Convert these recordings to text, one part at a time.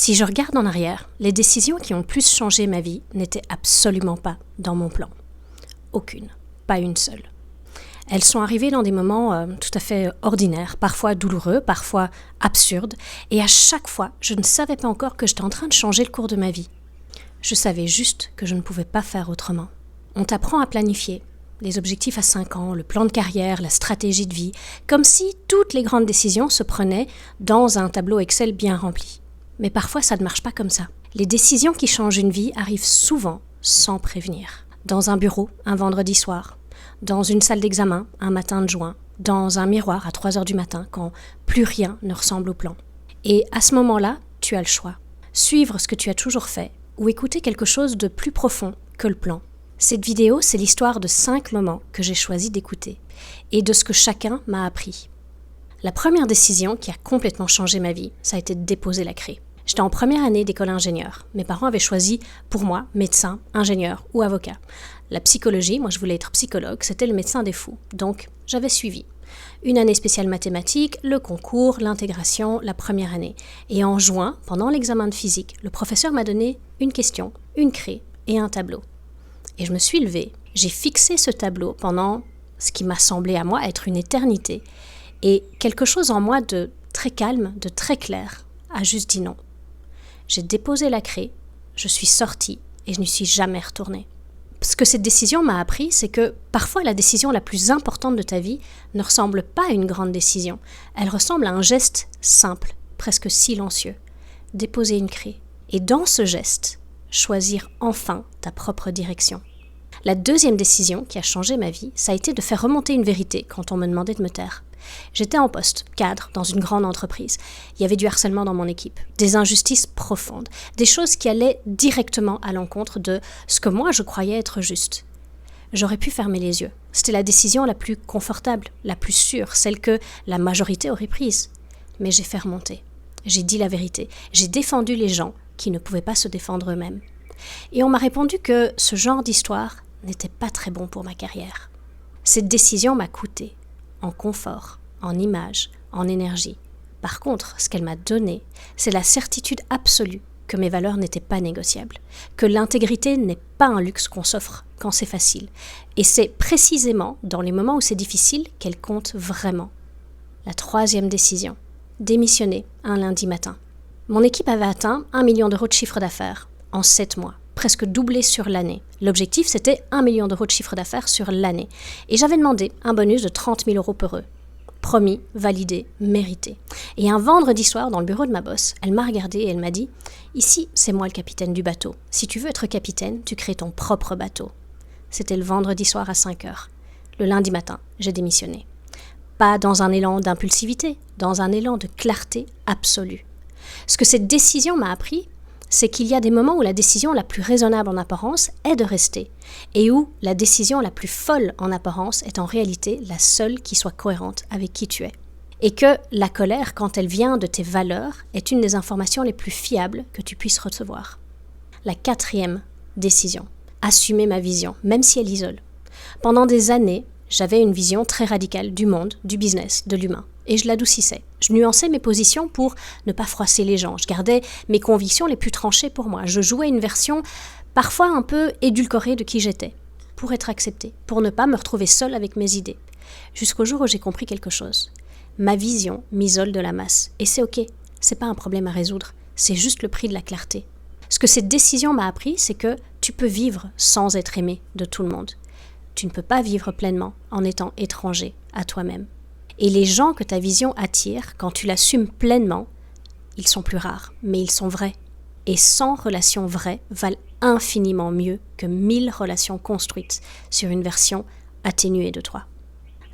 Si je regarde en arrière, les décisions qui ont le plus changé ma vie n'étaient absolument pas dans mon plan. Aucune, pas une seule. Elles sont arrivées dans des moments tout à fait ordinaires, parfois douloureux, parfois absurdes, et à chaque fois, je ne savais pas encore que j'étais en train de changer le cours de ma vie. Je savais juste que je ne pouvais pas faire autrement. On t'apprend à planifier, les objectifs à 5 ans, le plan de carrière, la stratégie de vie, comme si toutes les grandes décisions se prenaient dans un tableau Excel bien rempli. Mais parfois, ça ne marche pas comme ça. Les décisions qui changent une vie arrivent souvent sans prévenir. Dans un bureau, un vendredi soir, dans une salle d'examen, un matin de juin, dans un miroir à 3 heures du matin, quand plus rien ne ressemble au plan. Et à ce moment-là, tu as le choix. Suivre ce que tu as toujours fait ou écouter quelque chose de plus profond que le plan. Cette vidéo, c'est l'histoire de 5 moments que j'ai choisi d'écouter et de ce que chacun m'a appris. La première décision qui a complètement changé ma vie, ça a été de déposer la craie. J'étais en première année d'école ingénieur. Mes parents avaient choisi pour moi médecin, ingénieur ou avocat. La psychologie, moi je voulais être psychologue, c'était le médecin des fous. Donc j'avais suivi. Une année spéciale mathématiques, le concours, l'intégration, la première année. Et en juin, pendant l'examen de physique, le professeur m'a donné une question, une craie et un tableau. Et je me suis levée, j'ai fixé ce tableau pendant ce qui m'a semblé à moi être une éternité. Et quelque chose en moi de très calme, de très clair, a juste dit non. J'ai déposé la craie, je suis sortie et je n'y suis jamais retournée. Ce que cette décision m'a appris, c'est que parfois la décision la plus importante de ta vie ne ressemble pas à une grande décision. Elle ressemble à un geste simple, presque silencieux. Déposer une craie. Et dans ce geste, choisir enfin ta propre direction. La deuxième décision qui a changé ma vie, ça a été de faire remonter une vérité quand on me demandait de me taire. J'étais en poste, cadre, dans une grande entreprise. Il y avait du harcèlement dans mon équipe, des injustices profondes, des choses qui allaient directement à l'encontre de ce que moi je croyais être juste. J'aurais pu fermer les yeux. C'était la décision la plus confortable, la plus sûre, celle que la majorité aurait prise. Mais j'ai fait remonter. J'ai dit la vérité. J'ai défendu les gens qui ne pouvaient pas se défendre eux-mêmes. Et on m'a répondu que ce genre d'histoire n'était pas très bon pour ma carrière. Cette décision m'a coûté en confort, en image, en énergie. Par contre, ce qu'elle m'a donné, c'est la certitude absolue que mes valeurs n'étaient pas négociables, que l'intégrité n'est pas un luxe qu'on s'offre quand c'est facile. Et c'est précisément dans les moments où c'est difficile qu'elle compte vraiment. La troisième décision, démissionner un lundi matin. Mon équipe avait atteint 1 million d'euros de chiffre d'affaires en 7 mois. Presque doublé sur l'année. L'objectif, c'était 1 million d'euros de chiffre d'affaires sur l'année. Et j'avais demandé un bonus de 30 000 euros pour eux. Promis, validé, mérité. Et un vendredi soir, dans le bureau de ma boss, elle m'a regardée et elle m'a dit « Ici, c'est moi le capitaine du bateau. Si tu veux être capitaine, tu crées ton propre bateau. » C'était le vendredi soir à 5 heures. Le lundi matin, j'ai démissionné. Pas dans un élan d'impulsivité, dans un élan de clarté absolue. Ce que cette décision m'a appris, c'est qu'il y a des moments où la décision la plus raisonnable en apparence est de rester, et où la décision la plus folle en apparence est en réalité la seule qui soit cohérente avec qui tu es. Et que la colère, quand elle vient de tes valeurs, est une des informations les plus fiables que tu puisses recevoir. La quatrième décision, assumer ma vision, même si elle isole. Pendant des années, j'avais une vision très radicale du monde, du business, de l'humain. Et je l'adoucissais. Je nuançais mes positions pour ne pas froisser les gens. Je gardais mes convictions les plus tranchées pour moi. Je jouais une version parfois un peu édulcorée de qui j'étais, pour être acceptée, pour ne pas me retrouver seule avec mes idées. Jusqu'au jour où j'ai compris quelque chose. Ma vision m'isole de la masse. Et c'est ok, c'est pas un problème à résoudre. C'est juste le prix de la clarté. Ce que cette décision m'a appris, c'est que tu peux vivre sans être aimé de tout le monde. Tu ne peux pas vivre pleinement en étant étranger à toi-même. Et les gens que ta vision attire, quand tu l'assumes pleinement, ils sont plus rares, mais ils sont vrais. Et 100 relations vraies valent infiniment mieux que 1000 relations construites sur une version atténuée de toi.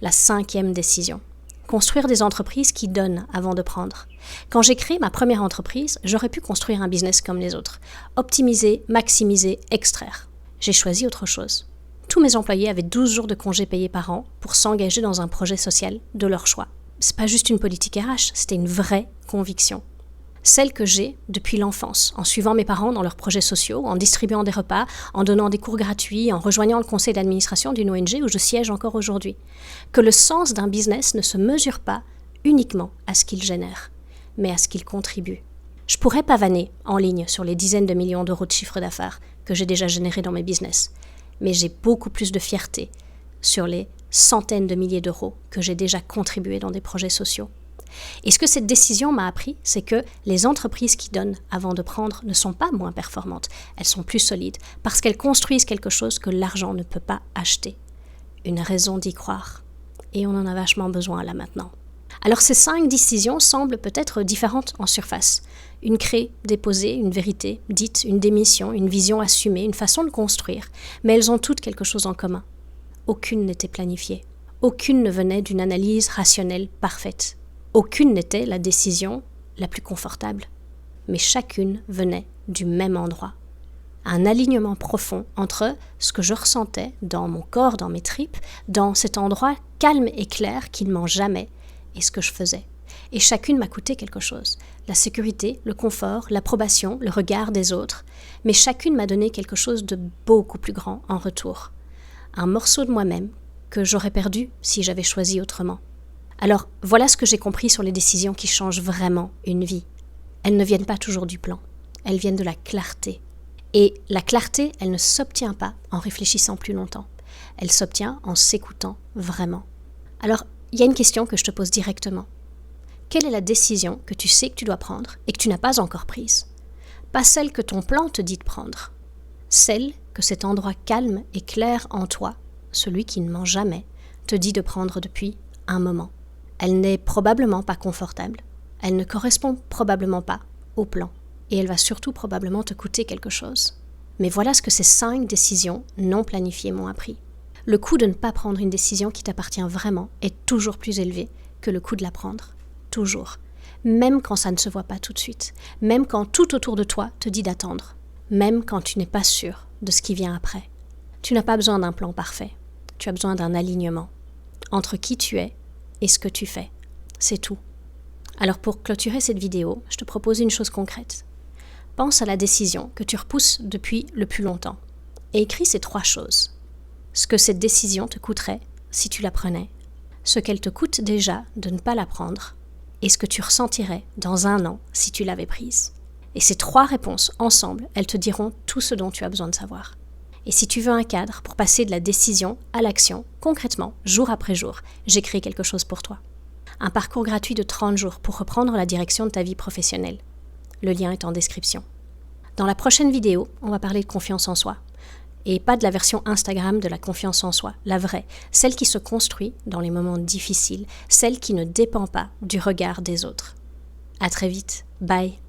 La cinquième décision. Construire des entreprises qui donnent avant de prendre. Quand j'ai créé ma première entreprise, j'aurais pu construire un business comme les autres. Optimiser, maximiser, extraire. J'ai choisi autre chose. Tous mes employés avaient 12 jours de congés payés par an pour s'engager dans un projet social de leur choix. C'est pas juste une politique RH, c'était une vraie conviction. Celle que j'ai depuis l'enfance, en suivant mes parents dans leurs projets sociaux, en distribuant des repas, en donnant des cours gratuits, en rejoignant le conseil d'administration d'une ONG où je siège encore aujourd'hui. Que le sens d'un business ne se mesure pas uniquement à ce qu'il génère, mais à ce qu'il contribue. Je pourrais pavaner en ligne sur les dizaines de millions d'euros de chiffre d'affaires que j'ai déjà générés dans mes business, mais j'ai beaucoup plus de fierté sur les centaines de milliers d'euros que j'ai déjà contribué dans des projets sociaux. Et ce que cette décision m'a appris, c'est que les entreprises qui donnent avant de prendre ne sont pas moins performantes, elles sont plus solides, parce qu'elles construisent quelque chose que l'argent ne peut pas acheter. Une raison d'y croire. Et on en a vachement besoin là maintenant. Alors ces 5 décisions semblent peut-être différentes en surface. Une craie déposée, une vérité dite, une démission, une vision assumée, une façon de construire, mais elles ont toutes quelque chose en commun. Aucune n'était planifiée. Aucune ne venait d'une analyse rationnelle parfaite. Aucune n'était la décision la plus confortable. Mais chacune venait du même endroit. Un alignement profond entre ce que je ressentais dans mon corps, dans mes tripes, dans cet endroit calme et clair qui ne ment jamais, et ce que je faisais. Et chacune m'a coûté quelque chose. La sécurité, le confort, l'approbation, le regard des autres. Mais chacune m'a donné quelque chose de beaucoup plus grand en retour. Un morceau de moi-même que j'aurais perdu si j'avais choisi autrement. Alors, voilà ce que j'ai compris sur les décisions qui changent vraiment une vie. Elles ne viennent pas toujours du plan. Elles viennent de la clarté. Et la clarté, elle ne s'obtient pas en réfléchissant plus longtemps. Elle s'obtient en s'écoutant vraiment. Alors, il y a une question que je te pose directement. Quelle est la décision que tu sais que tu dois prendre et que tu n'as pas encore prise? Pas celle que ton plan te dit de prendre. Celle que cet endroit calme et clair en toi, celui qui ne ment jamais, te dit de prendre depuis un moment. Elle n'est probablement pas confortable. Elle ne correspond probablement pas au plan. Et elle va surtout probablement te coûter quelque chose. Mais voilà ce que ces 5 décisions non planifiées m'ont appris. Le coût de ne pas prendre une décision qui t'appartient vraiment est toujours plus élevé que le coût de la prendre. Toujours. Même quand ça ne se voit pas tout de suite. Même quand tout autour de toi te dit d'attendre. Même quand tu n'es pas sûr de ce qui vient après. Tu n'as pas besoin d'un plan parfait. Tu as besoin d'un alignement entre qui tu es et ce que tu fais. C'est tout. Alors pour clôturer cette vidéo, je te propose une chose concrète. Pense à la décision que tu repousses depuis le plus longtemps et écris ces 3 choses. Ce que cette décision te coûterait si tu la prenais, ce qu'elle te coûte déjà de ne pas la prendre et ce que tu ressentirais dans 1 an si tu l'avais prise. Et ces 3 réponses ensemble, elles te diront tout ce dont tu as besoin de savoir. Et si tu veux un cadre pour passer de la décision à l'action, concrètement, jour après jour, j'ai créé quelque chose pour toi. Un parcours gratuit de 30 jours pour reprendre la direction de ta vie professionnelle. Le lien est en description. Dans la prochaine vidéo, on va parler de confiance en soi. Et pas de la version Instagram de la confiance en soi, la vraie, celle qui se construit dans les moments difficiles, celle qui ne dépend pas du regard des autres. À très vite, bye.